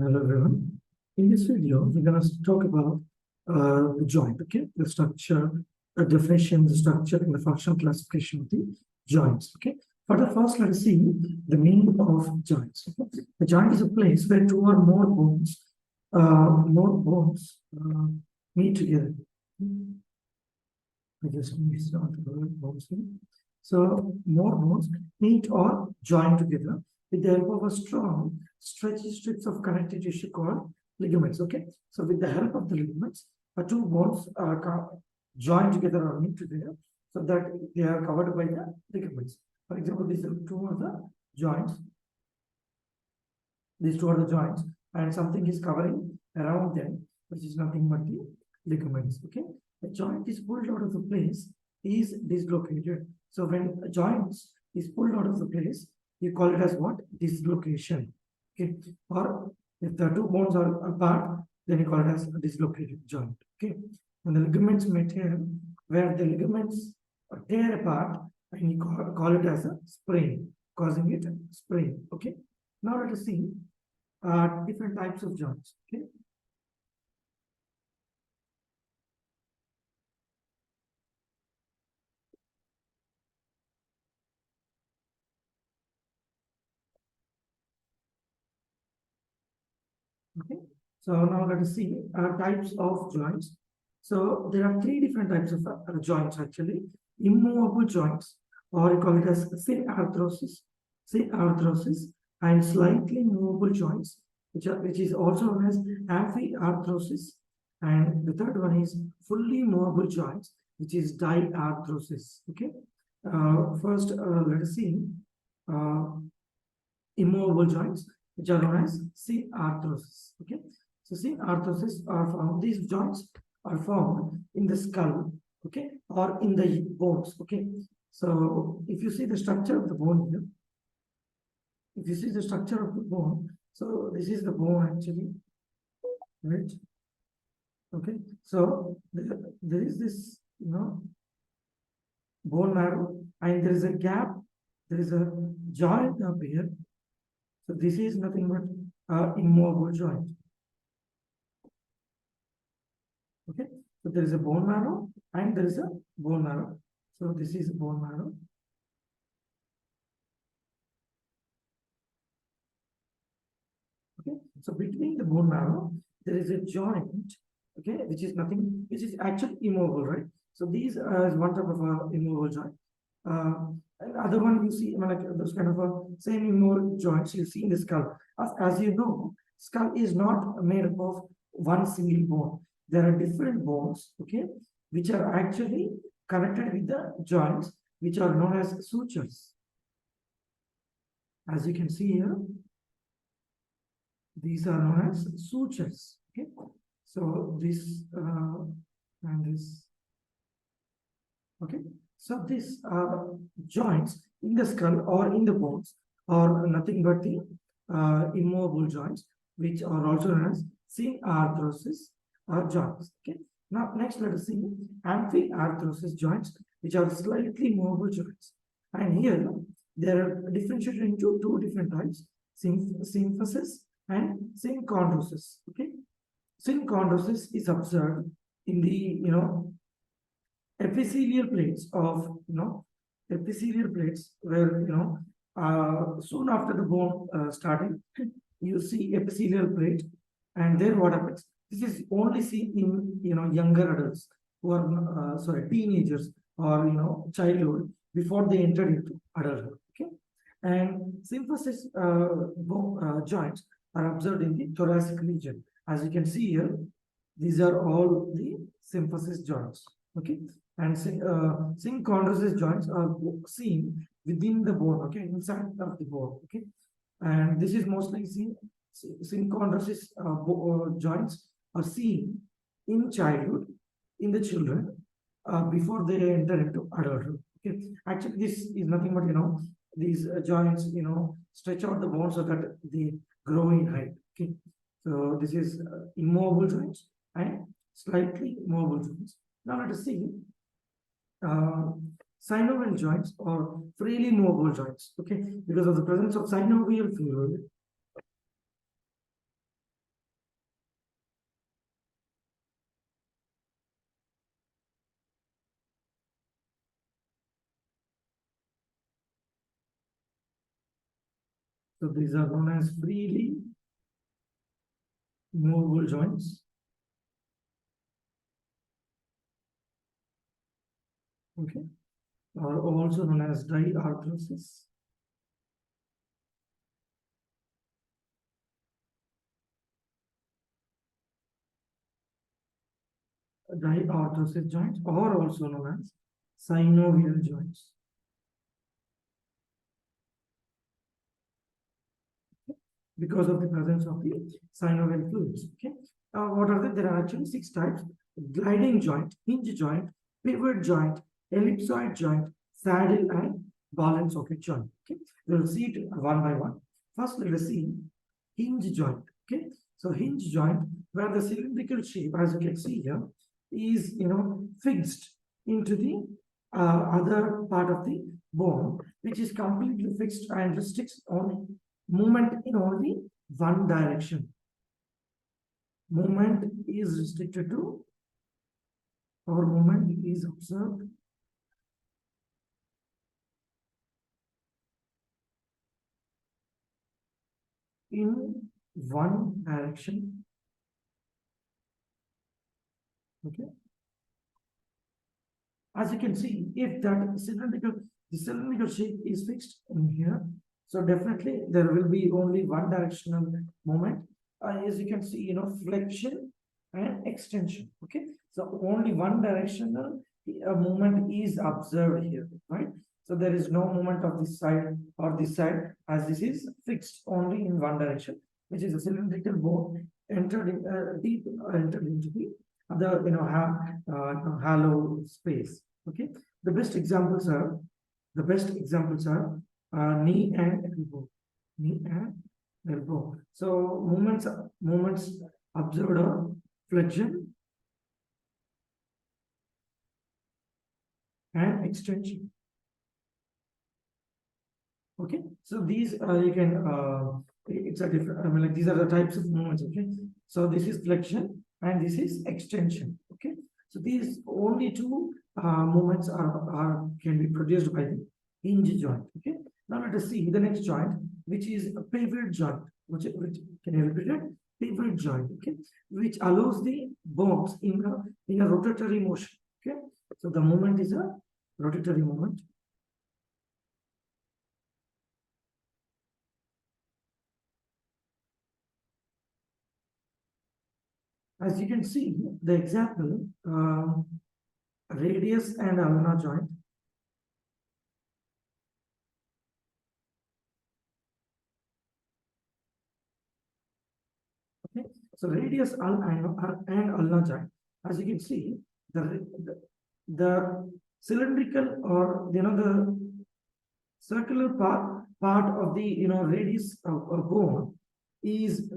Hello everyone. In this video, we're going to talk about the joint, okay? The structure, the definition, the structure, and the functional classification of the joints, okay? For the first, let us see the meaning of joints. Okay? The joint is a place where two or more bones meet together. I just missed out the word bones here. So more bones meet or join together with the help of a strong stretchy strips of connective tissue called ligaments. Okay, so with the help of the ligaments, two bones are joined together or meet together so that they are covered by the ligaments. For example, these two are the joints. These two are the joints, and something is covering around them, which is nothing but the ligaments. Okay, the joint is pulled out of the place is dislocated. So when a joint is pulled out of the place, you call it as what? Dislocation. Okay, or if the two bones are apart, then you call it as a dislocated joint. Okay, and the ligaments may tear, where the ligaments tear apart, and you call it as a sprain, causing it sprain. Okay, now let us see different types of joints. Okay. Okay. So now let us see types of joints. So there are three different types of joints actually. Immovable joints, or you call it as synarthrosis, and slightly movable joints, which is also known as amphiarthrosis. And the third one is fully movable joints, which is diarthrosis. Okay. First, let us see uh, immovable joints, which are known as synarthrosis. Okay, so synarthrosis are found. These joints are found in the skull, okay, or in the bones. Okay, so if you see the structure of the bone here, if you see the structure of the bone, so this is the bone actually, right? Okay, so there is this, bone marrow, and there is a gap. There is a joint up here. So this is nothing but immovable joint. Okay, so there is a bone marrow and there is a bone marrow. So this is bone marrow. Okay, so between the bone marrow, there is a joint, okay, which is nothing, which is actually immovable, right? So these is one type of immovable joint. And other one you see, like those kind of same immovable joints you see in the skull. As you know, skull is not made up of one single bone. There are different bones, okay, which are actually connected with the joints, which are known as sutures. As you can see here, these are known as sutures. Okay, so this and this. Okay, so these joints in the skull or in the bones are nothing but the immovable joints, which are also known as synarthrosis or joints. Okay, now next let us see amphiarthrosis joints, which are slightly movable joints. And here they are differentiated into two different types: symphysis and synchondrosis. Okay, synchondrosis is observed in the epithelial plates of epithelial plates where soon after the bone starting, you see epithelial plate, and there what happens? This is only seen in younger adults who are teenagers or childhood before they enter into adulthood. Okay, and symphysis joints are observed in the thoracic region. As you can see here, these are all the symphysis joints. Okay, and synchondrosis joints are seen within the bone. Okay, inside of the bone. Okay, and this is mostly seen. Synchondrosis joints are seen in childhood, in the children, before they enter into adulthood. Okay, actually, this is nothing but these joints stretch out the bone so that they grow in height. Okay, so this is immovable joints and slightly movable joints. Now let us see synovial joints or freely movable joints. Okay, because of the presence of synovial fluid, So these are known as freely movable joints. Okay, or also known as diarthrosis. Diarthrosis joints, or also known as synovial joints. Because of the presence of the synovial fluids. Okay, what are they? There are actually 6 types: gliding joint, hinge joint, pivot joint, ellipsoid joint, saddle, and ball and socket joint. Okay, we'll see it one by one. First, let us see hinge joint. Okay, so hinge joint, where the cylindrical shape, as you can see here, is fixed into the other part of the bone, which is completely fixed and restricts only movement in only one direction. Movement is restricted to, or movement is observed in one direction. Okay. As you can see, if that cylindrical shape is fixed in here, so definitely there will be only one directional movement. As you can see, flexion and extension. Okay, so only one directional movement is observed here, right? So there is no movement of this side or this side, as this is fixed only in one direction, which is a cylindrical bone entered in deep entered into the other hollow space. Okay, the best examples are knee and elbow. Knee and elbow. So movements observed are flexion and extension. Okay, so these you can it's a different, I mean, like, these are the types of movements. Okay, so this is flexion and this is extension. Okay, so these only two movements are can be produced by the hinge joint. Okay, now let us see the next joint, which is a pivot joint. Which can you repeat it? Pivot joint. Okay, which allows the bones in a rotatory motion. Okay, so the movement is a rotatory movement. As you can see, the example, radius and ulna joint. Okay, so radius and ulna joint. As you can see, the cylindrical, or the circular part of the radius of bone is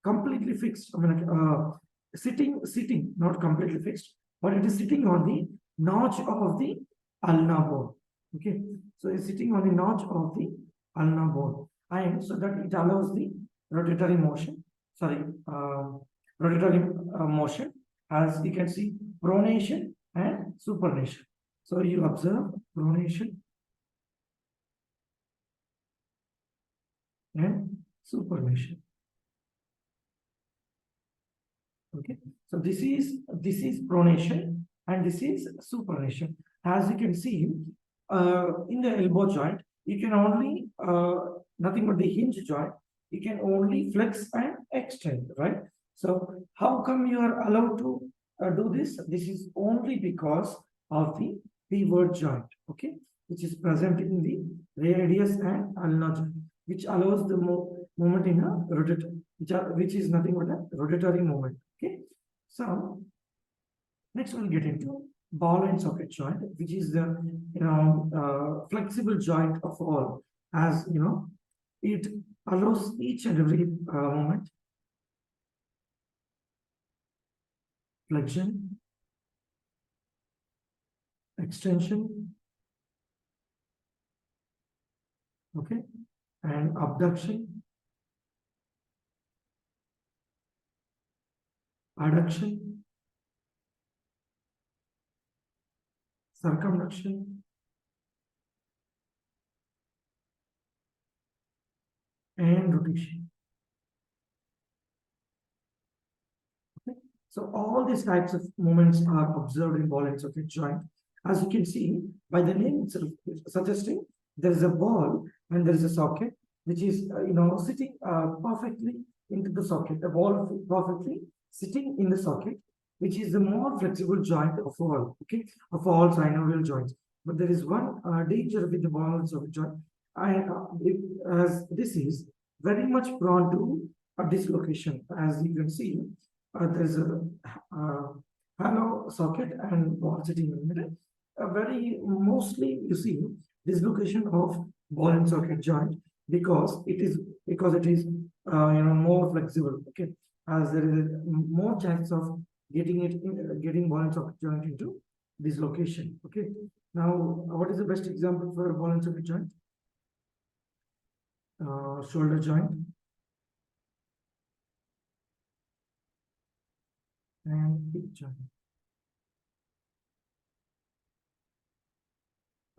completely fixed. I mean, sitting, not completely fixed, but it is sitting on the notch of the ulna bone. Okay, so it's sitting on the notch of the ulna bone, and so that it allows the rotatory motion. Sorry, rotatory motion, as you can see, pronation and supination. So you observe pronation and supination. Okay, so this is pronation and this is supination. As you can see, in the elbow joint, you can only nothing but the hinge joint. You can only flex and extend, right? So how come you are allowed to do this? This is only because of the pivot joint, okay, which is present in the radius and ulna joint, which allows the movement in a rotator, which is nothing but a rotatory movement. Okay, so next we'll get into ball and socket joint, which is the flexible joint of all. As it allows each and every moment flexion, extension, okay, and abduction, adduction, circumduction, and rotation. Okay. So all these types of movements are observed in ball and socket joint. As you can see by the name itself, it's suggesting there is a ball and there is a socket which is sitting perfectly into the socket. The ball perfectly sitting in the socket, which is the more flexible joint of all. Okay, of all synovial joints. But there is one danger with the ball and socket joint. As this is very much prone to a dislocation, as you can see there's a hollow socket and ball sitting in the middle. Very mostly you see dislocation of ball and socket joint because it is more flexible. Okay, as there is more chance of getting ball and socket joint into dislocation. Okay, now what is the best example for ball and socket joint? Shoulder joint and hip joint.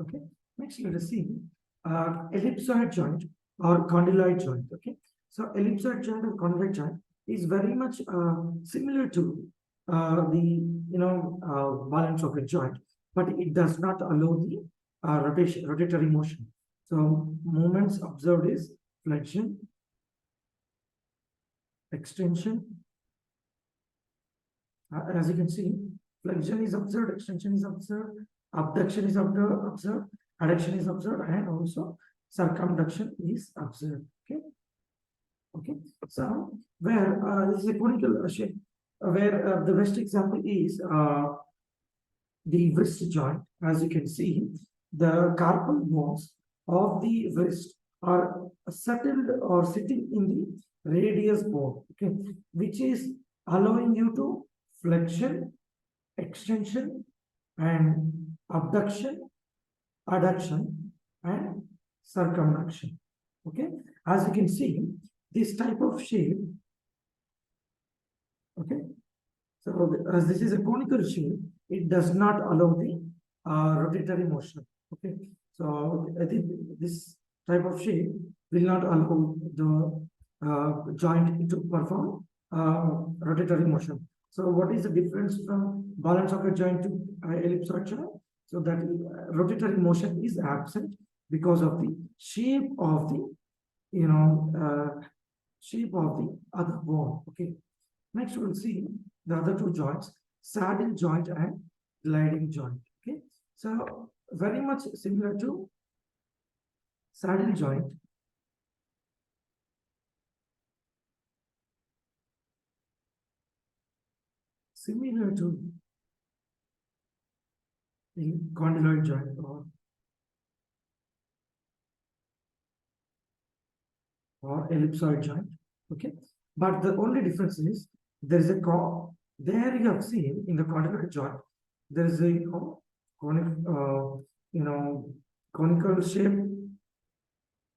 Okay, next let us see ellipsoid joint or condyloid joint. Okay, so ellipsoid joint or condyloid joint is very much similar to the balance of a joint, but it does not allow the rotatory motion. So movements observed is flexion, extension. As you can see, flexion is observed, extension is observed, abduction is observed, adduction is observed, and also circumduction is observed. Okay. Okay. So where this is a conical shape, where the best example is the wrist joint. As you can see, the carpal bones of the wrist are settled or sitting in the radius bone. Okay, which is allowing you to flexion, extension, and abduction, adduction, and circumduction. Okay, as you can see, this type of shape. Okay, so as this is a conical shape, it does not allow the rotatory motion. Okay, so I think this type of shape will not allow the joint to perform rotatory motion. So what is the difference from ball and socket joint to ellipsoid joint? So that rotatory motion is absent because of the shape of the shape of the other bone. Okay. Next we'll see the other two joints, saddle joint and gliding joint. Okay. So very much similar to saddle joint. Similar to the condyloid joint or ellipsoid joint. Okay, but the only difference is there is a there you have seen in the condyloid joint there is a conical shape.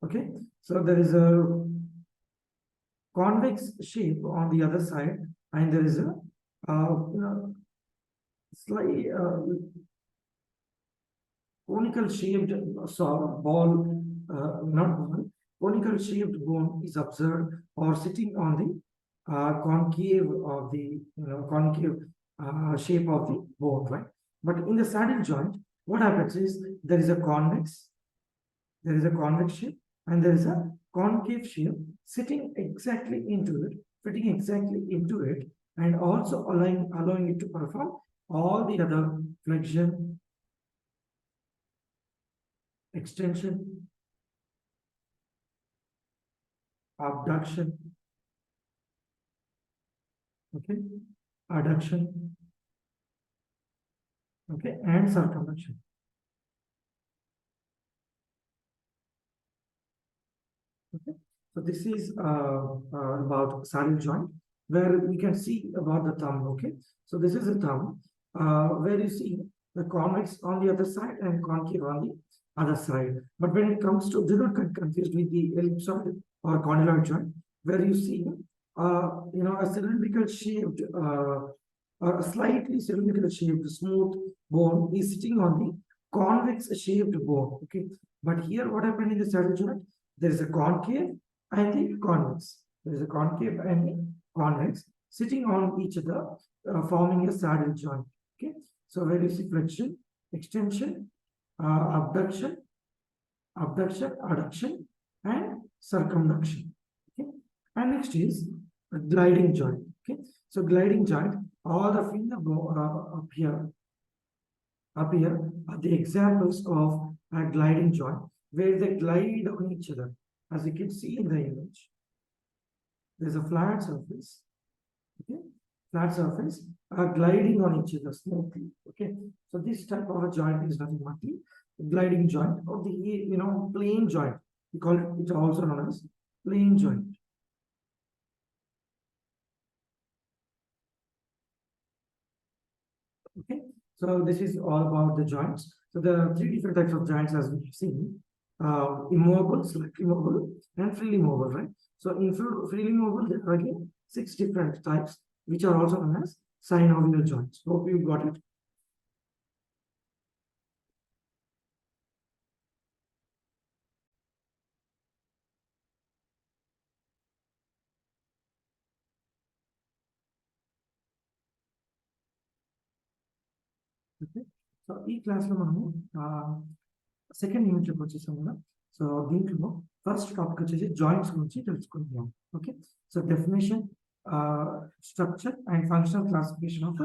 Okay, so there is a convex shape on the other side, and there is a slight conical shaped ball, not ball, conical shaped bone is observed or sitting on the concave of the concave shape of the bone, right? But in the saddle joint, what happens is there is a convex shape, and there is a concave shape sitting exactly into it, fitting exactly into it, and also allowing it to perform all the other flexion, extension, abduction, okay, adduction, okay, and circumduction. Okay, so this is about saddle joint, where we can see about the thumb. Okay, so this is a thumb where you see the convex on the other side and concave on the other side. But when it comes to, do not get confused with the ellipsoid or condyloid joint, where you see a cylindrical shaped or a slightly cylindrical shaped smooth bone is sitting on the convex shaped bone. Okay, but here what happened in the saddle joint? There is a concave and the convex. There is a concave and a convex sitting on each other, forming a saddle joint. Okay, so where you see flexion, extension, abduction, adduction, and circumduction. Okay, and next is a gliding joint. Okay, so gliding joint, all the finger up here are the examples of a gliding joint where they glide on each other. As you can see in the image, there's a flat surface. Okay, flat surface are gliding on each other smoothly. Okay, so this type of a joint is nothing but the gliding joint or the plane joint. We call it, it's also known as plane joint. Okay, so this is all about the joints. So there are three different types of joints as we've seen: immobile, slightly mobile, and freely mobile, right? So in freely mobile, there are again 6 different types, which are also known as synovial joints. Hope you got it. Okay. So ఈ క్లాస్లో మనము second యూనిట్లోకి వచ్చేసాం కదా. So దీంట్లో first topic వచ్చేసి joints గురించి తెలుసుకుంటున్నాం. Okay, so definition, structure and functional classification of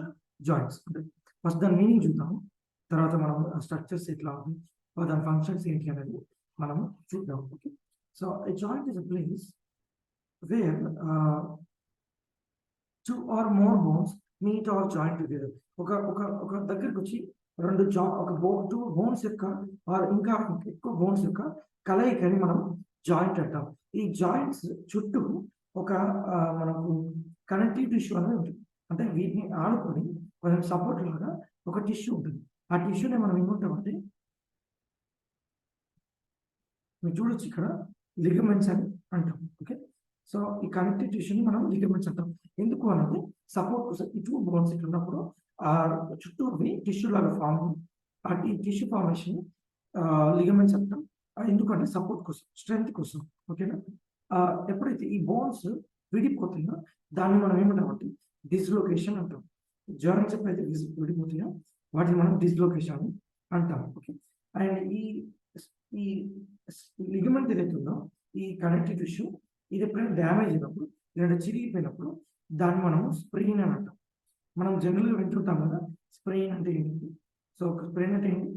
joints. అంటే ఫస్ట్ దాని మీనింగ్ చూద్దాము, తర్వాత మనం స్ట్రక్చర్స్ ఎట్లా ఉంది, దాని ఫంక్షన్స్ ఏంటి అనేది మనము చూద్దాం. Okay, so a joint is a place where two or more bones meet or join together. ఒక దగ్గరికి వచ్చి టూ బోన్స్ యొక్క ఆర్ ఇంకా ఎక్కువ బోన్స్ యొక్క కలయికని మనం జాయింట్ అంటాం. ఈ జాయింట్స్ చుట్టూ ఒక మనకు కనెక్టివ్ టిష్యూ అనేది ఉంటుంది. అంటే వీటిని ఆడుకొని కొంచెం సపోర్ట్ లాగా ఒక టిష్యూ ఉంటుంది. ఆ టిష్యూని మనం ఏమంటామంటే, మీరు చూడొచ్చు ఇక్కడ లిగమెంట్స్ అని అంటాం. ఓకే, సో ఈ కనెక్టివ్ టిష్యూని మనం లిగమెంట్స్ అంటాం. ఎందుకు అన్నది సపోర్ట్ కోసం ఈ టూ బోన్స్ ఇట్లా ఉన్నప్పుడు ఆ చుట్టూ అవి టిష్యూ లాగా ఫామ్, ఆ టిష్యూ ఫార్మేషన్ లిగమెంట్స్ అంటాం. ఎందుకంటే సపోర్ట్ కోసం, స్ట్రెంగ్త్ కోసం. ఓకేనా, ఎప్పుడైతే ఈ బోన్స్ విడిపోతాయో దాన్ని మనం ఏమంటామంటే డిస్లొకేషన్ అంటాం. జాయింట్స్ ఎప్పుడైతే విడిపోతాయో వాటిని మనం డిస్లొకేషన్ అని అంటాం. ఓకే, అండ్ ఈ ఈ లిగమెంట్ ఏదైతే ఉందో, ఈ కనెక్టివ్ టిష్యూ, ఇది ఎప్పుడైనా డ్యామేజ్ అయినప్పుడు లేదా చిరిగిపోయినప్పుడు దాన్ని మనము స్ప్రెయిన్ అని అంటాం. మనం జనరల్గా వింటుంటాం కదా, స్ప్రెయిన్ అంటే ఏంటి. సో స్ప్రెయిన్ అంటే ఏంటి,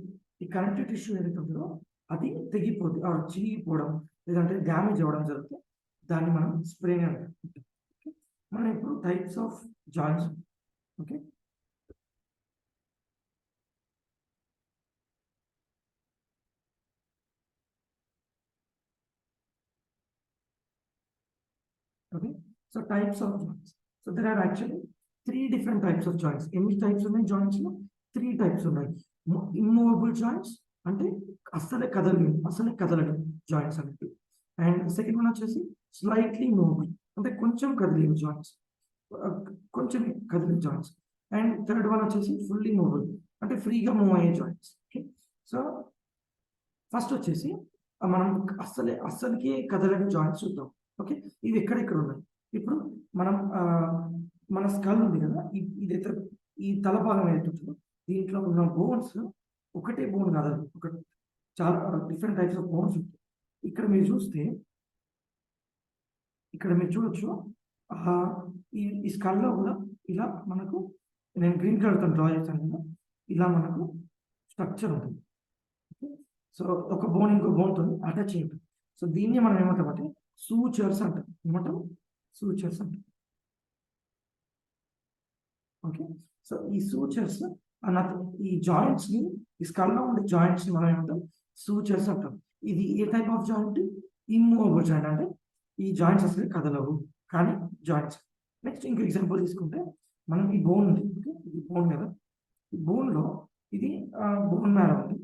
ఈ కనెక్టివ్ టిష్యూ ఏదైతే ఉంటుందో అది తెగిపోద్ది, చిరిగిపోవడం లేదంటే డ్యామేజ్ అవ్వడం జరిగితే దాన్ని మనం స్ప్రెయిన్ అంటాం. మనం ఇప్పుడు types of joints. Okay, okay, so types of joints. So there are actually 3 different types of joints. Any types of joints? 3 types of joints. Immovable joints అంటే అసలే కదలడం జాయింట్స్ అనేది. అండ్ సెకండ్ వన్ వచ్చేసి slightly movable అంటే కొంచెం కదిలే joints, కొంచెం కదిలే జాయింట్స్. అండ్ థర్డ్ వన్ వచ్చేసి ఫుల్లీ మూవబుల్ అంటే ఫ్రీగా మూవ్ అయ్యే జాయింట్స్. ఓకే, సో ఫస్ట్ వచ్చేసి మనం అస్సలకి కదలని జాయింట్స్ చూద్దాం. ఓకే, ఇవి ఎక్కడెక్కడ ఉన్నాయి. ఇప్పుడు మనం మన స్కల్ ఉంది కదా, ఇదైతే ఈ తల భాగం ఏదైతే ఉంటుందో దీంట్లో ఉన్న బోన్స్ ఒకటే బోన్ కాదు, ఒక చాలా డిఫరెంట్ టైప్స్ ఆఫ్ బోన్స్ ఉంటాయి. ఇక్కడ మీరు చూడొచ్చు ఈ స్కల్లో కూడా ఇలా మనకు, నేను గ్రీన్ కలర్తో డ్రా చేస్తాను కదా, ఇలా మనకు స్ట్రక్చర్ ఉంటుంది. సో ఒక బోన్ ఇంకో బోన్తో అటాచ్ అయి ఉంటుంది. సో దీన్ని మనం ఏమంటామంటే సూచర్స్ అంటాం. ఏమంటాం? సూచర్స్ అంటాం. ఓకే, సో ఈ సూచర్స్ ఈ జాయింట్స్ ని, ఈ స్కల్లో ఉండే జాయింట్స్ ని మనం ఏమంటాం? సూచర్స్ అంటాం. ఇది ఏ type of joint? Immovable joint. అంటే ఈ జాయింట్స్ అసలు కదలవు కానీ జాయింట్స్. నెక్స్ట్ ఇంకో ఎగ్జాంపుల్ తీసుకుంటే, మనం ఈ బోన్ ఉంది, ఇది బోన్ కదా, ఈ బోన్లో ఇది బోన్ మ్యారో ఉంది.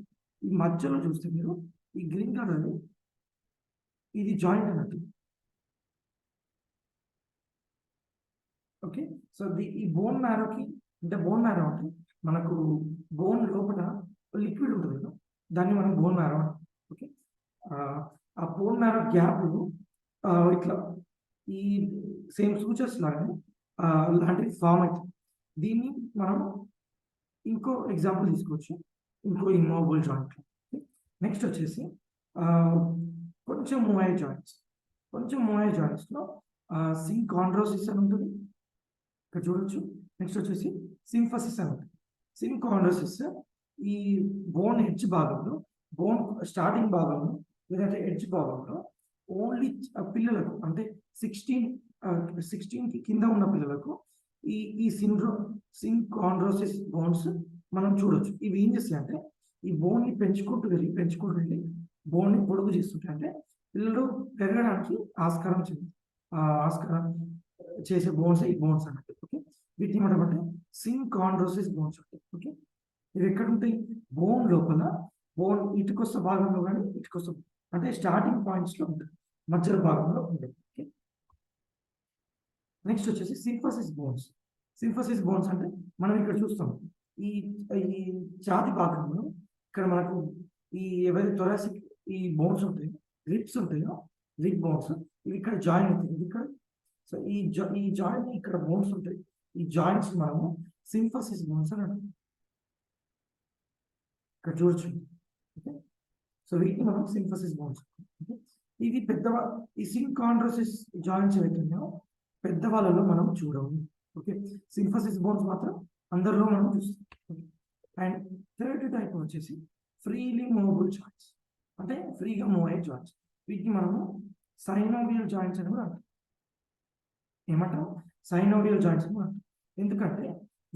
ఈ మధ్యలో చూస్తే మీరు ఈ గ్రీన్ కలర్ ఇది జాయింట్ అన్నట్టు. ఓకే, సో ఈ బోన్ మ్యారోకి, అంటే బోన్ మ్యారో అంటే మనకు బోన్ లోపల లిక్విడ్ ఉంటుంది కదా, దాన్ని మనం బోన్ మ్యారో అంటాం. ఓకే, ఆ బోన్ మ్యారో గ్యాప్ సూచర్స్ లాగానే లాంటివి ఫామ్ అవుతుంది. దీన్ని మనం ఇంకో ఎగ్జాంపుల్ తీసుకోవచ్చు, ఇంకో ఇమ్మూవబుల్ జాయింట్. నెక్స్ట్ వచ్చేసి కొంచెం మూవైల్ జాయింట్స్. కొంచెం మూవైల్ జాయింట్స్లో సింకాండ్రోసిస్ అని ఉంటుంది, ఇక్కడ చూడొచ్చు. నెక్స్ట్ వచ్చేసి సింఫసిస్ అని ఉంటుంది. సింకాండ్రోసిస్ ఈ బోన్ ఎడ్జ్ భాగంలో, బోన్ స్టార్టింగ్ భాగంలో లేదంటే ఎడ్జ్ భాగంలో ఓన్లీ పిల్లలకు అంటే 16కి కింద ఉన్న పిల్లలకు ఈ సింకాండ్రోసిస్ బోన్స్ మనం చూడొచ్చు. ఇవి ఏం చేస్తాయి అంటే ఈ బోన్ని పెంచుకుంటూ వెళ్ళి బోన్ని పొడుగు చేస్తుంటాయి. అంటే పిల్లలు పెరగడానికి ఆస్కారం చేసే బోన్స్ ఈ బోన్స్ అన్నట్టు. ఓకే, వీటిని ఏమంటామంటే సింకాండ్రోసిస్ బోన్స్ ఉంటాయి. ఓకే, ఇవి ఎక్కడ ఉంటాయి? బోన్ లోపల, బోన్ ఇటుకొస్త భాగంలో కానీ ఇటుకొస్త అంటే స్టార్టింగ్ పాయింట్స్ లో ఉంటుంది, మధ్య భాగంలో ఉంటుంది. ఓకే, నెక్స్ట్ వచ్చేసి సింఫసిస్ బోన్స్. సింఫసిస్ బోన్స్ అంటే మనం ఇక్కడ చూస్తాం ఈ ఈ ఛాతి భాగంలో ఇక్కడ మనకు ఈ ఎవరి థొరాసిక్ ఈ బోన్స్ ఉంటాయో, రిబ్స్ ఉంటాయో, రిబ్ బోన్స్ ఇవి ఇక్కడ జాయిన్ అవుతాయి. ఇక్కడ సో ఈ జాయిన్ ఇక్కడ బోన్స్ ఉంటాయి. ఈ జాయింట్స్ మనము సింఫసిస్ బోన్స్ అని అంటాం. ఇక్కడ చూడొచ్చు. ఓకే, సో వీటిని మనం సింఫసిస్ బోన్స్. ఇది ఈ సింకాండ్రోసిస్ జాయింట్స్ ఏవైతున్నాయో పెద్దవాళ్ళలో మనం చూడము. ఓకే, సింఫసిస్ బోన్స్ మాత్రం అందరిలో మనం చూస్తాం. అండ్ థర్డ్ టైప్ వచ్చేసి ఫ్రీలీ మూవబుల్ జాయింట్స్, అంటే ఫ్రీగా మూవ్ అయ్యే జాయింట్స్. వీటిని మనము సైనోవియల్ జాయింట్స్ అని కూడా అంటాం. ఏమంటాం? సైనోవియల్ జాయింట్స్ అని అంటాం. ఎందుకంటే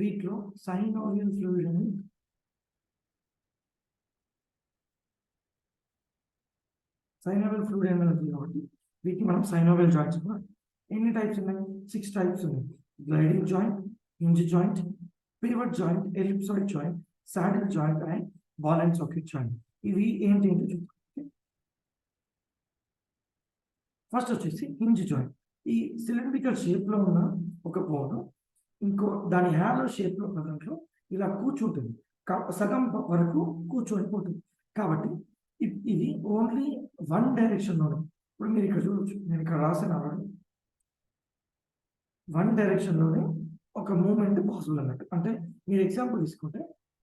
వీటిలో సైనోవియల్ ఫ్లూయిడ్ అని సైనోవియల్ ఫ్లూయిడ్ అనేది ఉంటుంది కాబట్టి వీటిని మనం సైనోవియల్ జాయింట్స్ అని అంటాం. ఎన్ని టైప్స్ ఉన్నాయి? 6 టైప్స్ ఉన్నాయి. Gliding joint, hinge joint, pivot joint, ellipsoid joint, saddle joint and ball and socket joint. ఇవి ఏంటి చూద్దాం. ఫస్ట్ వచ్చేసి హింజ్ జాయింట్. ఈ సిలిండ్రికల్ షేప్ లో ఉన్న ఒక బోన్ ఇంకో దాని హ్యాలో షేప్ లో ఉన్న దాంట్లో ఇలా కూర్చుంటుంది, సగం వరకు కూర్చొని పోతుంది. కాబట్టి ఇది ఓన్లీ వన్ డైరెక్షన్ లోనే. ఇప్పుడు మీరు ఇక్కడ చూడొచ్చు, నేను ఇక్కడ రాసిన వన్ డైరెక్షన్ లోనే ఒక మూమెంట్ పాసిబుల్ అన్నట్టు. అంటే మీరు ఎగ్జాంపుల్ తీసుకుంటే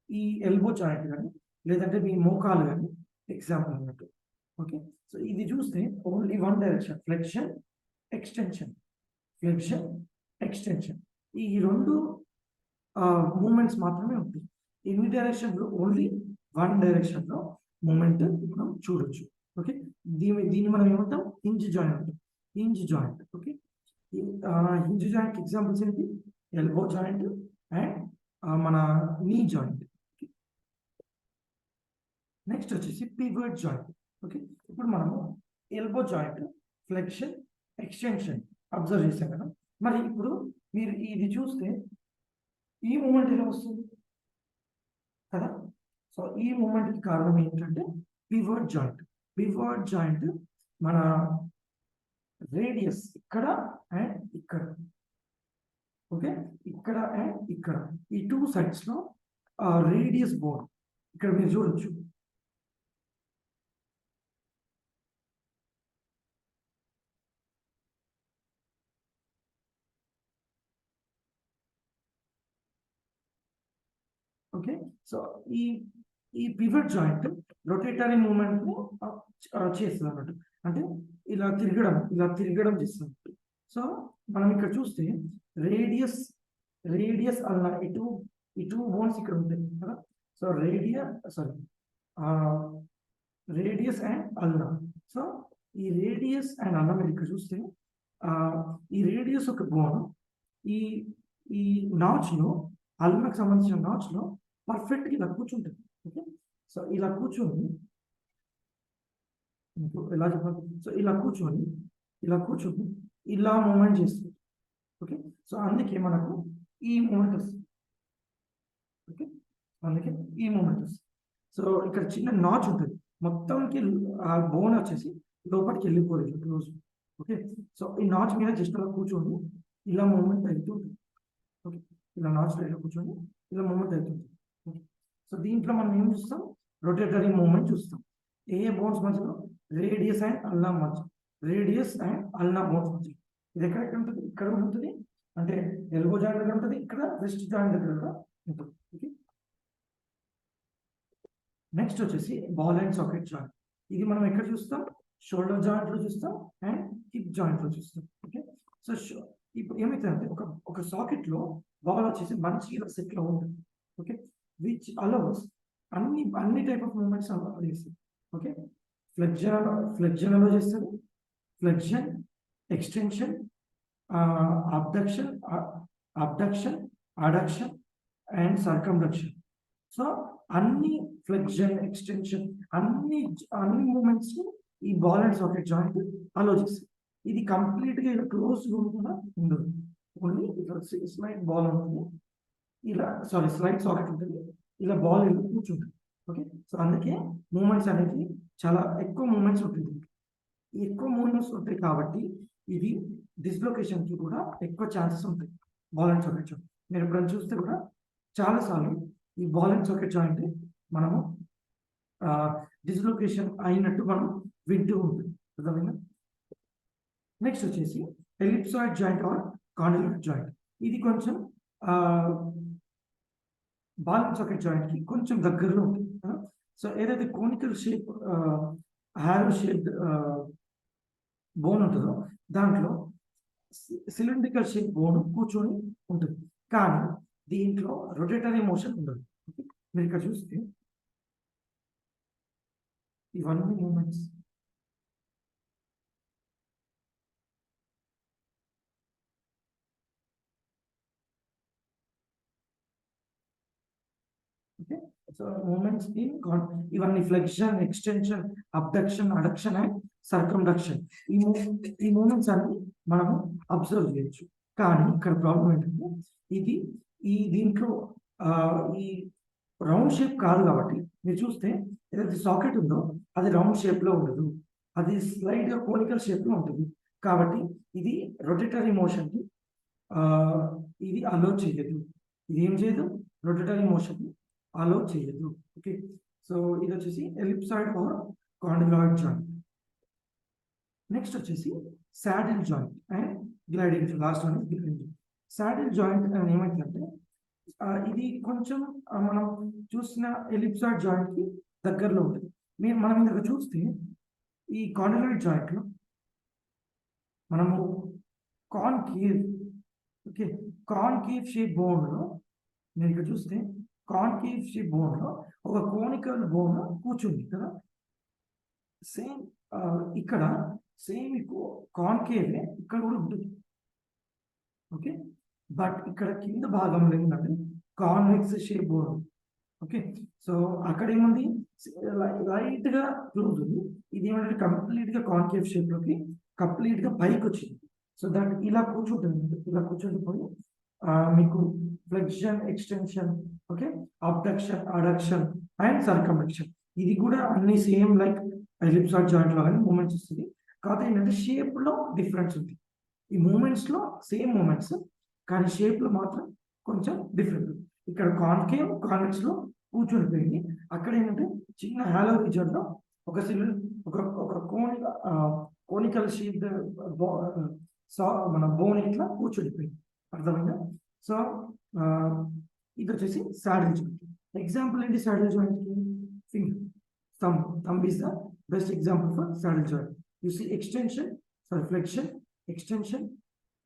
ఈ ఎల్బో జాయింట్ కానీ లేదంటే మీ మోకాలు కానీ ఎగ్జాంపుల్ అన్నట్టు. ఓకే, సో ఇది చూస్తే only one direction, flexion extension, flexion extension, ఈ రెండు మూమెంట్స్ మాత్రమే ఉంటాయి. ఎన్ని డైరెక్షన్లో? ఓన్లీ వన్ డైరెక్షన్లో మూమెంట్ మనం చూడొచ్చు. ఓకే, దీన్ని మనం ఏమంటాం? హింజ్ జాయింట్ అంటాం. Hinge joint. Okay, hinge joint examples ఏంటి? ఎల్బో జాయింట్ అండ్ మన నీ జాయింట్. నెక్స్ట్ వచ్చేసి పివట్ జాయింట్. ఓకే, ఇప్పుడు మనము elbow joint flexion extension observe చేశాం కదా. మరి ఇప్పుడు మీరు ఇది చూస్తే ఈ మూమెంట్ ఎలా వస్తుంది కదా. సో ఈ మూమెంట్కి కారణం ఏంటంటే పివట్ జాయింట్. పివట్ జాయింట్ మన రేడియస్ ఇక్కడ అండ్ ఇక్కడ. ఓకే, ఇక్కడ అండ్ ఇక్కడ ఈ 2 సైడ్స్ లో రేడియస్ బోన్ ఇక్కడ మీరు చూడొచ్చు. ఓకే, సో ఈ పివట్ జాయింట్ రొటేటరీ మూమెంట్ ని చేస్తుంది అన్నట్టు. అంటే ఇలా తిరగడం చేస్తుంది. సో మనం ఇక్కడ చూస్తే రేడియస్ అలా ఈ టూ బోన్స్ ఇక్కడ ఉంటాయి కదా. So radius and ulna. So ఈ రేడియస్ అండ్ అల్నా మీరు ఇక్కడ చూస్తే ఈ రేడియస్ ఒక బోన్ ఈ ఈ నాచ్ లో, అల్నాకు సంబంధించిన నాచ్ లో పర్ఫెక్ట్ ఇలా కూర్చుంటుంది. ఓకే, సో ఇలా కూర్చొని ఎలా చెప్పాలి? సో ఇలా కూర్చొని ఇలా మూమెంట్ చేస్తుంది. ఓకే, సో అందుకే మనకు ఈ మూమెంట్ వస్తుంది. ఓకే, అందుకే ఈ మూమెంట్ వస్తుంది. సో ఇక్కడ చిన్న నాచ్ ఉంటుంది, మొత్తంకి ఆ బోన్ వచ్చేసి లోపలికి వెళ్ళిపోలేదు క్లోజ్. ఓకే, సో ఈ నాచ్ మీద జస్ట్ అలా కూర్చొని ఇలా మూమెంట్ అవుతుంది. ఓకే, ఇలా నాచ్ ఇలా కూర్చొని ఇలా మూమెంట్ అవుతుంది. ఓకే, సో దీంట్లో మనం ఏం చూస్తాం? రొటేటరీ మూమెంట్ చూస్తాం. ఏ బోన్స్ మధ్యలో? రేడియస్ అండ్ అల్నా మధ్య, రేడియస్ అండ్ అల్నా బోన్స్ మధ్య. ఇది ఎక్కడ ఉంటుంది, ఇక్కడ ఉంటుంది, అంటే ఎల్బో జాయింట్ దగ్గర ఉంటుంది, ఇక్కడ రిస్ట్ జాయింట్ దగ్గర కూడా ఉంటుంది. ఓకే, నెక్స్ట్ వచ్చేసి బాల్ అండ్ సాకెట్ జాయింట్. ఇది మనం ఎక్కడ చూస్తాం, షోల్డర్ జాయింట్ లో చూస్తాం అండ్ హిప్ జాయింట్ లో చూస్తాం. ఓకే, సో ఇప్పుడు ఏమైతుందంటే ఒక సాకెట్ లో బాల్ వచ్చేసి మంచిగా సెట్ లో ఉంటుంది. ఓకే, విచ్ అలౌస్ అన్ని టైప్ ఆఫ్ మూమెంట్స్ చేస్తుంది. ఓకే, ఫ్లెక్షన్ అలో చేస్తుంది, flexion, extension, abduction, adduction and circumduction. So అన్ని ఫ్లెక్షన్, ఎక్స్టెన్షన్, అన్ని మూమెంట్స్ ఈ ball and socket joint allow చేస్తుంది. ఇది కంప్లీట్ గా ఇలా క్లోజ్ కూడా ఉండదు, ఓన్లీ ఇక్కడ స్లైడ్ బాల్ ఉంటుంది, ఇలా స్లైడ్ సాకెట్ ఉంటుంది, ఇలా బాల్ ఇలా కూర్చుంటుంది. ఓకే, సో అందుకే మూమెంట్స్ అనేది చాలా ఎక్కువ మూమెంట్స్ ఉంటుంది. ఎక్కువ మూమెంట్స్ ఉంటాయి కాబట్టి ఇది డిస్లొకేషన్ కి కూడా ఎక్కువ ఛాన్సెస్ ఉంటాయి. బాల్ అండ్ సాకెట్ జాయింట్ మీరు ఎప్పుడైనా చూస్తే కూడా చాలా సార్లు ఈ బాల్ అండ్ సాకెట్ జాయింట్ మనము డిస్లొకేషన్ అయినట్టు మనం వింటూ ఉంటుంది. అర్థమైందా? నెక్స్ట్ వచ్చేసి ఎలిప్సాయిడ్ జాయింట్ ఆర్ కాండిలాయిడ్ జాయింట్. ఇది కొంచెం బాల్ అండ్ సాకెట్ జాయింట్ కి కొంచెం దగ్గరలో ఉంటుంది. సో ఏదైతే కోనికల్ షేప్ హ్యారో షేప్ బోన్ ఉంటుందో దాంట్లో సిలిండ్రికల్ షేప్ బోన్ కూర్చొని ఉంటుంది, కానీ దీంట్లో రొటేటరీ మోషన్ ఉండదు. మీరు ఇక్కడ చూస్తే ఇవన్నీ movements okay, so movements in ఇవన్నీ flexion, extension, abduction, adduction and circumduction. ఈ మూమెంట్స్ అన్ని మనము అబ్జర్వ్ చేయొచ్చు. కానీ ఇక్కడ ప్రాబ్లం ఏంటంటే దీంట్లో ఈ రౌండ్ షేప్ కాదు కాబట్టి మీరు చూస్తే ఏదైతే సాకెట్ ఉందో అది రౌండ్ షేప్ లో ఉండదు, అది స్లైడ్ గా కోనికల్ షేప్ లో ఉంటుంది. కాబట్టి ఇది రొటేటరీ మోషన్ కి ఇది అలో చేయదు. ఇది ఏం చేయదు, రొటేటరీ మోషన్ ని అలో చేయదు. ఓకే, సో ఇది వచ్చేసి ఎలిప్సాయిడ్ ఆర్ కాండిలాయిడ్ జాయింట్. నెక్స్ట్ వచ్చేసి saddle joint and gliding. Last one gliding. Saddle joint అని ఏమైందంటే ఇది కొంచెం మనం చూసిన ఎలిప్సాయిడ్ జాయింట్ కి దగ్గరలో ఉంటుంది. మనం ఇందాక చూస్తే ఈ కాండిలాయిడ్ జాయింట్ లో మనము concave, okay, concave shape bone లో మీరు ఇక్కడ చూస్తే కాన్కేవ్ షేప్ బోన్ లో ఒక కోనికల్ బోన్ కూర్చుంది కదా. సేమ్ ఇక్కడ సేమ్ కాన్కేవ్ ఇక్కడ కూడా ఉంటుంది. ఓకే, బట్ ఇక్కడ కింద భాగంలో ఏంటంటే convex shape bone. Okay, so అక్కడ ఏముంది, లైట్ గా క్లోజ్ ఉంది, ఇది ఏమంటే కంప్లీట్ గా కాన్కేవ్ షేప్ లోకి కంప్లీట్ గా పైకి వచ్చింది. సో దట్ ఇలా కూర్చుంటుంది, ఇలా కూర్చుండిపోయి మీకు flexion, extension, okay, abduction, adduction and circumduction. ఇది కూడా అన్ని సేమ్ లైక్ ఎలిప్సాయిడ్ జాయింట్ లాగానే మూమెంట్స్ వస్తుంది. కాకపోతే ఏంటంటే షేప్ లో డిఫరెన్స్ ఉంది. ఈ మూమెంట్స్ లో సేమ్ మూమెంట్స్, కానీ షేప్ లో మాత్రం కొంచెం డిఫరెంట్. ఇక్కడ కాన్కేవ్ కాన్వెక్స్ లో కూర్చొనిపోయింది, అక్కడ ఏంటంటే చిన్న హాలో రీజన్ లో ఒక ఒక కోనికల్ షేప్ మన బోన్ ఇట్లా కూర్చొనిపోయింది. అర్థమైందా? సో ఇది వచ్చేసి సాడిల్ జాయింట్. ఎగ్జాంపుల్ ఏంటి సాడిల్ జాయింట్ కి? Finger, thumb is the best example for saddle joint. You see extension, flexion, extension,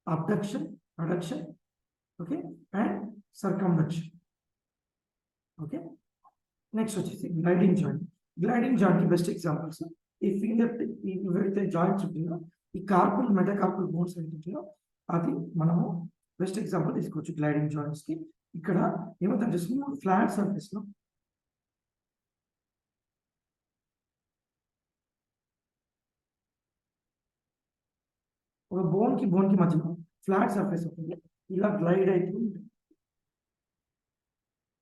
abduction, adduction, okay, and circumduction. Okay, next వచ్చేసి గ్లైడింగ్ జాయింట్. గ్లైడింగ్ జాయింట్ కి best examples ఈ finger, ఏవైతే joints ఉంటాయో ఈ carpal metacarpal bones ఏంటంటాయో అది మనము best example తీసుకోవచ్చు gliding joints కి. ఇక్కడ ఏమవుతుందంటే స్మూత్ ఫ్లాట్ సర్ఫేస్ లో ఒక బోన్ కి మధ్యలో ఫ్లాట్ సర్ఫేస్ ఉంటుంది, ఇలా గ్లైడ్ అవుతూ ఉంటుంది,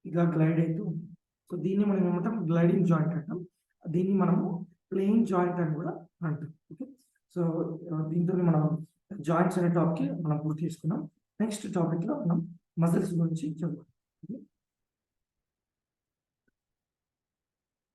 ఇలా గ్లైడ్ అవుతూ ఉంటుంది. సో దీన్ని మనం ఏమంటాం, గ్లైడింగ్ జాయింట్ అంటాం. దీన్ని మనము ప్లేన్ జాయింట్ అని కూడా అంటాం. ఓకే, సో దీంతో మనం జాయింట్స్ అనే టాపిక్ మనం పూర్తి చేసుకున్నాం. నెక్స్ట్ టాపిక్ లో మనం మజిల్స్ గురించి చదువుకుంటాం.